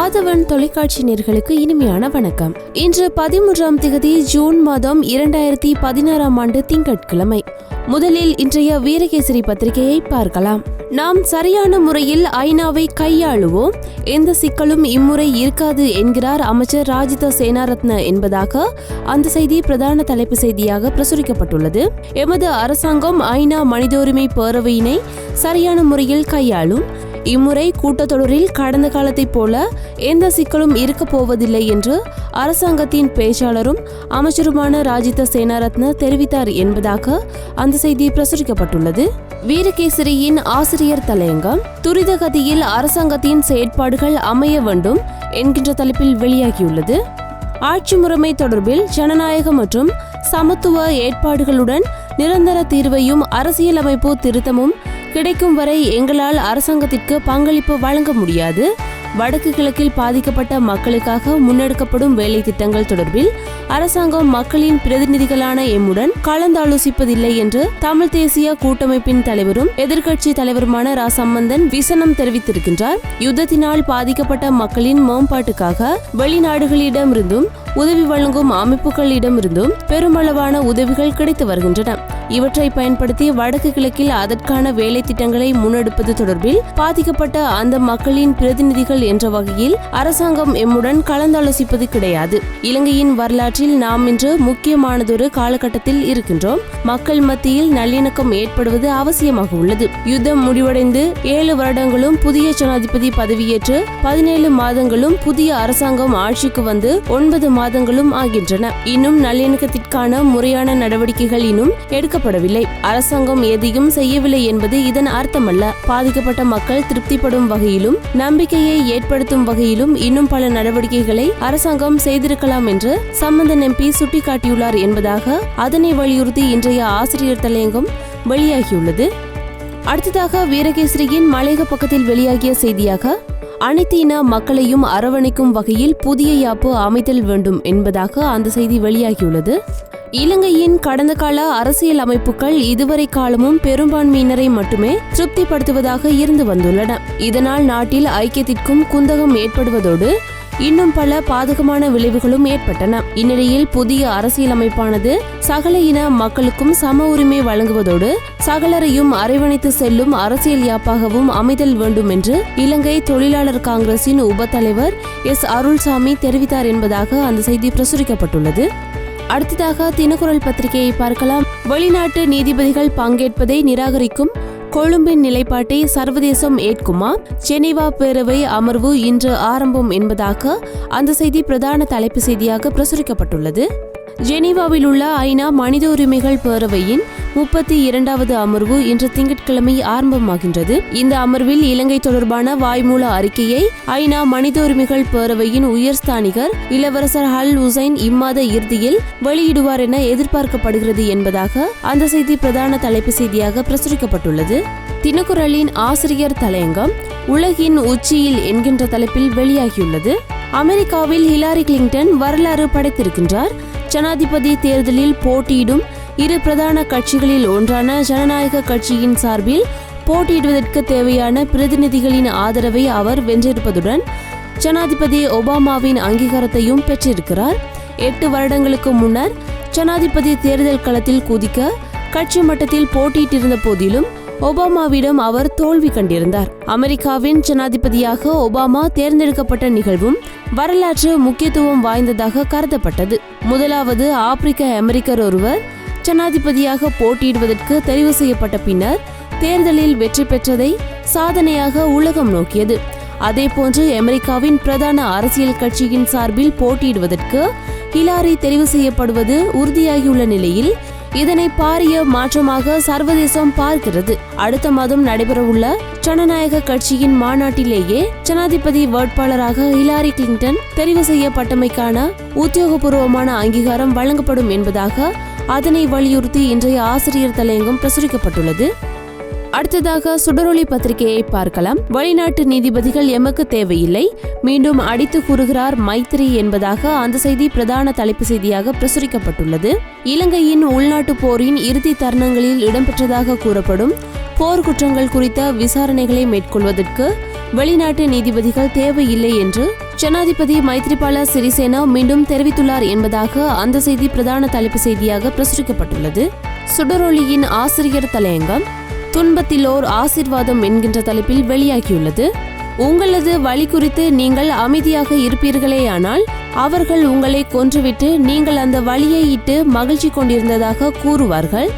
ஆதவன் தொலைக்காட்சி நேயர்களுக்கு இனிமையான வணக்கம். இன்று 13ஆம் தேதி ஜூன் மாதம் 2016ஆம் ஆண்டு திங்கட்கிழமை. முதலில் இன்றைய வீரகேசரி பத்திரிகையை பார்க்கலாம். நாம் சரியான முறையில் ஐநாவை கையாளுவோம், எந்த சிக்கலும் இம்முறை இருக்காது என்கிறார் அமைச்சர் ராஜித சேனாரத்ன என்பதாக அந்த செய்தி பிரதான தலைப்பு செய்தியாக பிரசுரிக்கப்பட்டுள்ளது. எமது அரசாங்கம் ஐநா மனித உரிமை பேரவையினை சரியான முறையில் கையாளும், இம்முறை கூட்டத்தொடரில் கடந்த காலத்தைப் போல எந்த சிக்கலும் இருக்க போவதில்லை என்று அரசாங்கத்தின் பேச்சாளரும் அமைச்சருமான ராஜித சேனாரத்ன தெரிவித்தார் என்பதாக அந்த செய்தி பிரசுரிக்கப்பட்டுள்ளது. வீரகேசரியின் ஆசிரியர் தலையங்கம் துரித கதியில் அரசாங்கத்தின் செயற்பாடுகள் அமைய வேண்டும் என்கின்ற தலைப்பில் வெளியாகியுள்ளது. ஆட்சி முறைமை தொடர்பில் ஜனநாயக மற்றும் சமத்துவ ஏற்பாடுகளுடன் நிரந்தர தீர்வையும் அரசியலமைப்பு திருத்தமும் கிடைக்கும் வரை எங்களால் அரசாங்கத்திற்கு பங்களிப்பு வழங்க முடியாது. வடக்கு கிழக்கில் பாதிக்கப்பட்ட மக்களுக்காக முன்னெடுக்கப்படும் வேலை திட்டங்கள் தொடர்பில் அரசாங்கம் மக்களின் பிரதிநிதிகளான எம்முடன் கலந்தாலோசிப்பதில்லை என்று தமிழ் தேசிய கூட்டமைப்பின் தலைவரும் எதிர்க்கட்சி தலைவருமான ரா சம்பந்தன் விசனம் தெரிவித்திருக்கின்றார். யுத்தத்தினால் பாதிக்கப்பட்ட மக்களின் மேம்பாட்டுக்காக வெளிநாடுகளிடமிருந்தும் உதவி வழங்கும் அமைப்புகளிடமிருந்தும் பெருமளவான உதவிகள் கிடைத்து வருகின்றன. இவற்றை பயன்படுத்தி வடக்கு கிழக்கில் அதற்கான வேலை திட்டங்களை முன்னெடுப்பது தொடர்பில் பாதிக்கப்பட்ட அந்த மக்களின் பிரதிநிதிகள் என்ற வகையில் அரசாங்கம் எம்முடன் கலந்தாலோசிப்பது கிடையாது. இலங்கையின் வரலாற்றில் நாம் இன்று முக்கியமானதொரு காலகட்டத்தில் இருக்கின்றோம். மக்கள் மத்தியில் நல்லிணக்கம் ஏற்படுவது அவசியமாக உள்ளது. யுத்தம் முடிவடைந்து 7 வருடங்களும் புதிய ஜனாதிபதி பதவியேற்று 17 மாதங்களும் புதிய அரசாங்கம் ஆட்சிக்கு வந்து 9 மாதங்களும் ஆகின்றன. இன்னும் நல்லிணக்கத்திற்கான முறையான நடவடிக்கைகள் இன்னும் எடுக்கப்படவில்லை. அரசாங்கம் எதையும் செய்யவில்லை என்பது இதன் அர்த்தமல்ல. பாதிக்கப்பட்ட மக்கள் திருப்திப்படும் வகையிலும் நம்பிக்கையை ஏற்படுத்தும் வகையிலும் இன்னும் பல நடவடிக்கைகளை அரசாங்கம் செய்திருக்கலாம் என்று சம்பந்தன் எம்பி சுட்டிக்காட்டியுள்ளார் என்பதாக அதனை வலியுறுத்தி இன்றைய ஆசிரியர் தலையங்கம் வெளியாகியுள்ளது. அடுத்ததாக வீரகேசரியின் மலையக பக்கத்தில் வெளியாகிய செய்தியாக அனைத்து இன மக்களையும் அரவணைக்கும் வகையில் புதிய யாப்பு அமைத்தல் வேண்டும் என்பதாக அந்த செய்தி வெளியாகியுள்ளது. இலங்கையின் கடந்த கால அரசியல் அமைப்புகள் இதுவரை காலமும் பெரும்பான்மையினரை மட்டுமே திருப்திப்படுத்துவதாக இருந்து வந்துள்ளன. இதனால் நாட்டில் ஐக்கியத்திற்கும் குந்தகம் ஏற்படுவதோடு இன்னும் பல பாதகமான விளைவுகளும் ஏற்பட்டன. இந்நிலையில் புதிய அரசியலமைப்பானது சகல இன மக்களுக்கும் சம உரிமை வழங்குவதோடு சகலரையும் அரவணைத்து செல்லும் அரசியல் யாப்பாகவும் அமைதல் வேண்டும் என்று இலங்கை தொழிலாளர் காங்கிரசின் உப தலைவர் எஸ் அருள்சாமி தெரிவித்தார் என்பதாக அந்த செய்தி பிரசுரிக்கப்பட்டுள்ளது. அடுத்ததாக தினக்குரல் பத்திரிகையை பார்க்கலாம். வெளிநாட்டு நீதிபதிகள் பங்கேற்பதை நிராகரிக்கும் கொழும்பின் நிலைப்பாட்டை சர்வதேசம் ஏற்குமா? ஜெனீவா பேரவை அமர்வு இன்று ஆரம்பம் என்பதாக அந்த செய்தி பிரதான தலைப்பு செய்தியாக பிரசுரிக்கப்பட்டுள்ளது. ஜெனீவாவில் உள்ள ஐநா மனித உரிமைகள் பேரவையின் 32வது அமர்வு இன்று திங்கட்கிழமை ஆரம்பமாகின்றது. இந்த அமர்வில் இலங்கை தொடர்பான வாய்மூல அறிக்கையை ஐநா மனித உரிமைகள் பேரவையின் உயர்ஸ்தானிகர் இளவரசர் அல் ஹுசைன் இம்மாத இறுதியில் வெளியிடுவார் என எதிர்பார்க்கப்படுகிறது என்பதாக அந்த செய்தி பிரதான தலைப்பு செய்தியாக பிரசுரிக்கப்பட்டுள்ளது. தினக்குரலின் ஆசிரியர் தலையங்கம் உலகின் உச்சியில் என்கின்ற தலைப்பில் வெளியாகியுள்ளது. அமெரிக்காவில் ஹிலாரி கிளின்டன் வரலாறு படைத்திருக்கின்றார். ஜனாதிபதி தேர்தலில் போட்டியிடும் 2 பிரதான கட்சிகளில் ஒன்றான ஜனநாயக கட்சியின் சார்பில் போட்டியிடுவதற்கு தேவையான பிரதிநிதிகளின் ஆதரவை அவர் வென்றிருப்பதுடன் ஜனாதிபதி ஒபாமாவின் அங்கீகாரத்தையும் பெற்றிருக்கிறார். 8 வருடங்களுக்கு முன்னர் ஜனாதிபதி தேர்தல் களத்தில் குதிக்க கட்சி மட்டத்தில் போட்டியிட்டிருந்த போதிலும் ஒபாமாவிடம் அவர் தோல்வி கண்டிருந்தார். அமெரிக்காவின் ஜனாதிபதியாக ஒபாமா தேர்ந்தெடுக்கப்பட்ட நிகழ்வும் வரலாற்று முக்கியத்துவம் வாய்ந்ததாக கருதப்பட்டது. முதலாவது ஆப்பிரிக்க அமெரிக்கர் ஒருவர் ஜனாதிபதியாக போட்டியிடுவதற்கு தெரிவு செய்யப்பட்ட பின்னர் தேர்தலில் வெற்றி பெற்றதை சாதனையாக உலகம் நோக்கியது. அதேபோன்று அமெரிக்காவின் பிரதான அரசியல் கட்சியின் சார்பில் போட்டியிடுவதற்கு ஹிலாரி தெரிவு செய்யப்படுவது உறுதியாகியுள்ள நிலையில் இதனை பாரிய மாற்றமாக சர்வதேசம் பார்க்கிறது. அடுத்த மாதம் நடைபெறவுள்ள ஜனநாயக கட்சியின் மாநாட்டிலேயே ஜனாதிபதி வேட்பாளராக ஹிலாரி கிளின்டன் தெரிவு செய்யப்பட்டமைக்கான உத்தியோகபூர்வமான அங்கீகாரம் வழங்கப்படும் என்பதாக அதனை வலியுறுத்தி இன்றைய ஆசிரியர் தலையங்கம் பிரசுரிக்கப்பட்டுள்ளது. அடுத்ததாக சுடரொளி பத்திரிகையை பார்க்கலாம். வெளிநாட்டு நீதிபதிகள் எமக்கு தேவையில்லை, மீண்டும் அடித்து கூறுகிறார் மைத்திரி என்பதாக அந்த செய்தி பிரதான தலைப்பு செய்தியாக பிரசுரிக்கப்பட்டுள்ளது. இலங்கையின் உள்நாட்டு போரின் இறுதி தருணங்களில் இடம்பெற்றதாக கூறப்படும் போர் குற்றங்கள் குறித்த விசாரணைகளை மேற்கொள்வதற்கு வெளிநாட்டு நீதிபதிகள் தேவையில்லை என்று ஜனாதிபதி மைத்ரிபால சிறிசேனா மீண்டும் தெரிவித்துள்ளார் என்பதாக அந்த செய்தி பிரதான தலைப்பு செய்தியாக பிரசுரிக்கப்பட்டுள்ளது. சுடரொளியின் ஆசிரியர் தலையங்கம் துன்பத்திலோர் ஆசீர்வாதம் என்கின்ற தலைப்பில் வெளியாகியுள்ளது. உங்களது வழி குறித்து நீங்கள் அமைதியாக இருப்பீர்களேயானால் அவர்கள் உங்களை கொன்றுவிட்டு நீங்கள் அந்த வழியை இட்டு மகிழ்ச்சி கொண்டிருந்ததாக கூறுவார்கள்.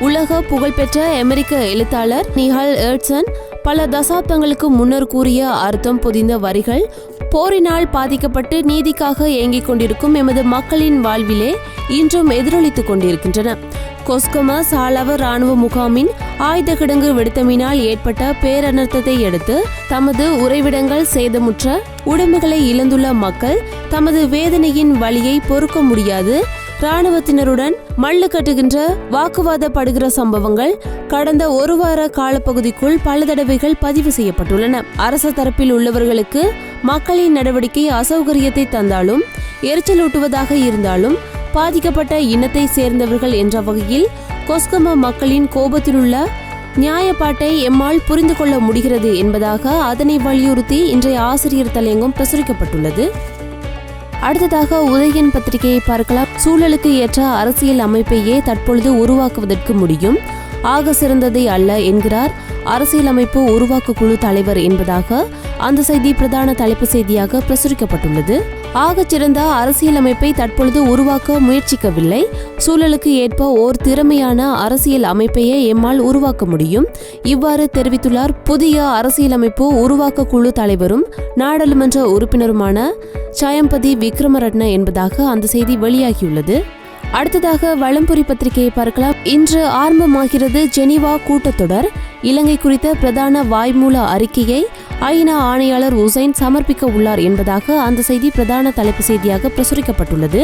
உலக புகழ்பெற்ற அமெரிக்க எழுத்தாளர் நிஹால் எர்ட்சன் பல தசாப்தங்களுக்கு முன்னர் கூறிய அர்த்தம் பொதிந்த வரிகள் போரினால் பாதிக்கப்பட்டு நீதிக்காக ஏங்கிக் கொண்டிருக்கும் எமது மக்களின் வாழ்விலே இன்றும் எதிரொலித்துக் கொண்டிருக்கின்றன. கொஸ்கம சாலவ ராணுவ முகாமின் ஆயுத கிடங்கு வெடித்தமினால் ஏற்பட்ட பேரனர்த்தத்தை அடுத்து தமது உறைவிடங்கள் சேதமுற்ற உடைமைகளை இழந்துள்ள மக்கள் தமது வேதனையின் வலியை பொறுக்க முடியாது இராணுவத்தினருடன் மல்லு கட்டுகின்ற வாக்குவாதப்படுகிற சம்பவங்கள் கடந்த ஒரு வார காலப்பகுதிக்குள் பல தடவைகள் பதிவு செய்யப்பட்டுள்ளன. அரச தரப்பில் உள்ளவர்களுக்கு மக்களின் நடவடிக்கை அசௌகரியத்தை தந்தாலும் எரிச்சலூட்டுவதாக இருந்தாலும் பாதிக்கப்பட்ட இனத்தை சேர்ந்தவர்கள் என்ற வகையில் கொஸ்கம மக்களின் கோபத்திலுள்ள நியாயப்பாட்டை எம்மால் புரிந்து கொள்ள முடிகிறது என்பதாக அதனை வலியுறுத்தி இன்றைய ஆசிரியர் தலையங்கம் பிரசுரிக்கப்பட்டுள்ளது. அடுத்ததாக உதயன் பத்திரிகையை பார்க்கலாம். சூழலுக்கு ஏற்ற அரசியல் அமைப்பையே தற்பொழுது உருவாக்குவதற்கு முடியும், ஆக சிறந்ததை அல்ல என்கிறார் அரசியலமைப்பு உருவாக்க குழு தலைவர் என்பதாக அந்த செய்தி பிரதான தலைப்பு செய்தியாக பிரசுரிக்கப்பட்டுள்ளது. ஆகச் சிறந்த அரசியலமைப்பை தற்பொழுது உருவாக்க முயற்சிக்கவில்லை, சூழலுக்கு ஏற்ப ஓர் திறமையான அரசியல் அமைப்பையே எம்மால் உருவாக்க முடியும், இவ்வாறு தெரிவித்துள்ளார் புதிய அரசியலமைப்பு உருவாக்க குழு தலைவரும் நாடாளுமன்ற உறுப்பினருமான சயம்பதி விக்ரமரட்ன என்பதாக அந்த செய்தி வெளியாகியுள்ளது. அடுத்ததாக வலம்புரி பத்திரிகையை பார்க்கலாம். இன்று ஆரம்பமாகிறது ஜெனீவா கூட்டத்தொடர். இலங்கை குறித்த பிரதான வாய்மூல அறிக்கையை ஐநா ஆணையாளர் உசைன் சமர்ப்பிக்க உள்ளார் என்பதாக அந்த செய்தி பிரதான தலைப்பு செய்தியாக பிரசுரிக்கப்பட்டுள்ளது.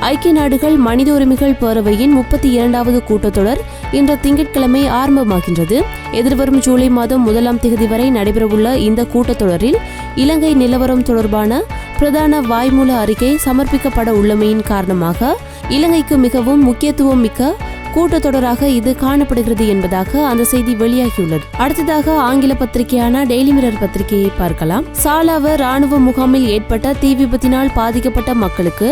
ஐக்கிய நாடுகள் மனித உரிமைகள் பேரவையின் 32வது கூட்டத்தொடர் இன்று திங்கட்கிழமை ஆரம்பமாகின்றது. எதிர்வரும் ஜூலை மாதம் 1ஆம் தேதி வரை நடைபெறவுள்ள இந்த கூட்டத்தொடரில் இலங்கை நிலவரம் தொடர்பான பிரதான வாய்மூல அறிக்கை சமர்ப்பிக்கப்பட உள்ளமையின் காரணமாக இலங்கைக்கு மிகவும் முக்கியத்துவம் மிக்க கூட்டத்தொடராக இது காணப்படுகிறது என்பதாக அந்த செய்தி வெளியாகியுள்ளது. அடுத்ததாக ஆங்கில பத்திரிகையான டெய்லி மிரர் பத்திரிகையை பார்க்கலாம். சாலாவ ராணுவ முகாமில் ஏற்பட்ட தீ விபத்தினால் பாதிக்கப்பட்ட மக்களுக்கு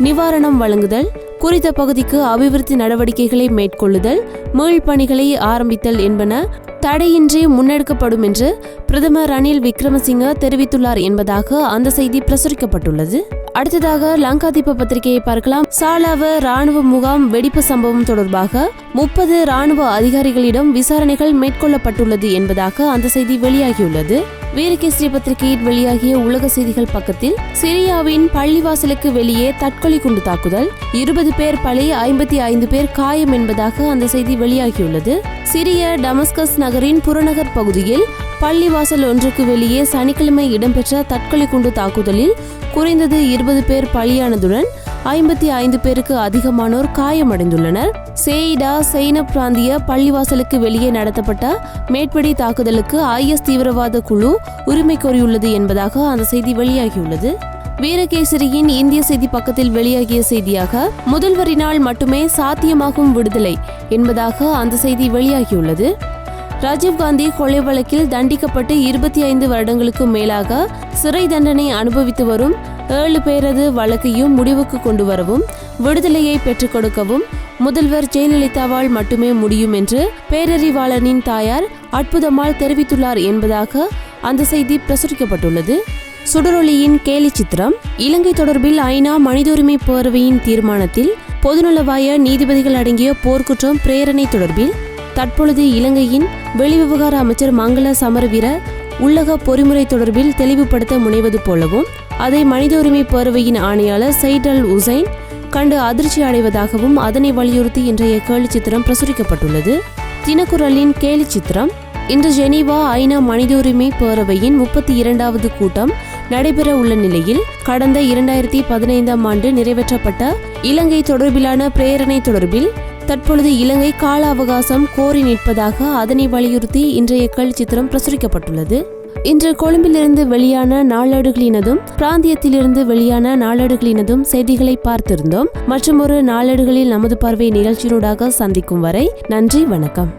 நிவாரணம் வழங்குதல், குறித்த பகுதிக்கு அபிவிருத்தி நடவடிக்கைகளை மேற்கொள்ளுதல், மீள் பணிகளை ஆரம்பித்தல் என்பன தடையின்றி முன்னெடுக்கப்படும் என்று பிரதமர் ரணில் விக்ரமசிங்க தெரிவித்துள்ளார் என்பதாக அந்த செய்தி பிரசுரிக்கப்பட்டுள்ளது. அடுத்ததாக லங்காதீப பத்திரிகையை பார்க்கலாம். சாலாவ ராணுவ முகாம் வெடிப்பு சம்பவம் தொடர்பாக 30 ராணுவ அதிகாரிகளிடம் விசாரணைகள் மேற்கொள்ளப்பட்டுள்ளது என்பதாக அந்த செய்தி வெளியாகியுள்ளது. வீரகேசரி பத்திரிகையில் வெளியாகிய உலக செய்திகள் பக்கத்தில் சிரியாவின் பள்ளிவாசலுக்கு வெளியே தற்கொலை குண்டு தாக்குதல், 20 பேர் பலி, 55 பேர் காயம் என்பதாக அந்த செய்தி வெளியாகியுள்ளது. சிரிய டமஸ்கஸ் நகரின் புறநகர் பகுதியில் பள்ளிவாசல் ஒன்றுக்கு வெளியே சனிக்கிழமை இடம்பெற்ற தற்கொலை குண்டு தாக்குதலில் குறைந்தது 20 பேர் பலியானதுடன் 55 பேருக்கு அதிகமானோர் காயமடைந்துள்ளனர். சேயிடா செய்னப் பிராந்திய பள்ளிவாசலுக்கு வெளியே நடத்தப்பட்ட மேற்படி தாக்குதலுக்கு IS தீவிரவாத குழு உரிமை கோரியுள்ளது என்பதாக அந்த செய்தி வெளியாகியுள்ளது. வீரகேசரியின் இந்திய செய்தி பக்கத்தில் வெளியாகிய செய்தியாக முதல்வரினால் மட்டுமே சாத்தியமாகும் விடுதலை என்பதாக அந்த செய்தி வெளியாகியுள்ளது. ராஜீவ்காந்தி கொலை வழக்கில் தண்டிக்கப்பட்டு 25 வருடங்களுக்கு மேலாக சிறை தண்டனை அனுபவித்து வரும் 7 பேரது வழக்கையும் முடிவுக்கு கொண்டு வரவும் விடுதலையை பெற்றுக் கொடுக்கவும் முதல்வர் ஜெயலலிதாவால் மட்டுமே முடியும் என்று பேரறிவாளனின் தாயார் அற்புதமால் தெரிவித்துள்ளார் என்பதாக அந்த செய்தி பிரசுரிக்கப்பட்டுள்ளது. சுடரொளியின் கேலி சித்திரம். இலங்கை தொடர்பில் ஐநா மனித உரிமை பேரவையின் தீர்மானத்தில் பொதுநலவாய நீதிபதிகள் அடங்கிய போர்க்குற்றம் பிரேரணை தொடர்பில் தற்பொழுது இலங்கையின் வெளிவிவகார அமைச்சர் மங்கள சமரவீர உள்ளக பொறிமுறை தொடர்பில் தெளிவுபடுத்த முனைவது போலவும் அதை மனித உரிமை பேரவையின் ஆணையாளர் சைட் அல் உசைன் கண்டு அதிர்ச்சி அடைவதாகவும் அதனை வலியுறுத்தி இன்றைய கேலி சித்திரம் பிரசுரிக்கப்பட்டுள்ளது. தினக்குரலின் கேலி சித்திரம். இன்று ஜெனீவா ஐநா மனித உரிமை பேரவையின் 32வது கூட்டம் நடைபெற உள்ள நிலையில் கடந்த 2015ஆம் ஆண்டு நிறைவேற்றப்பட்ட இலங்கை தொடர்பிலான பிரேரணை தொடர்பில் தற்பொழுது இலங்கை கால அவகாசம் கோரி நிற்பதாக அதனை வலியுறுத்தி இன்றைய கேலி சித்திரம் பிரசுரிக்கப்பட்டுள்ளது. இன்று கொழும்பிலிருந்து வெளியான நாளேடுகளினதும் பிராந்தியத்திலிருந்து வெளியான நாளேடுகளினதும் செய்திகளை பார்த்திருந்தோம். மற்றும் ஒரு நாளேடுகளில் நமது பார்வை நிகழ்ச்சியினூடாக சந்திக்கும் வரை நன்றி, வணக்கம்.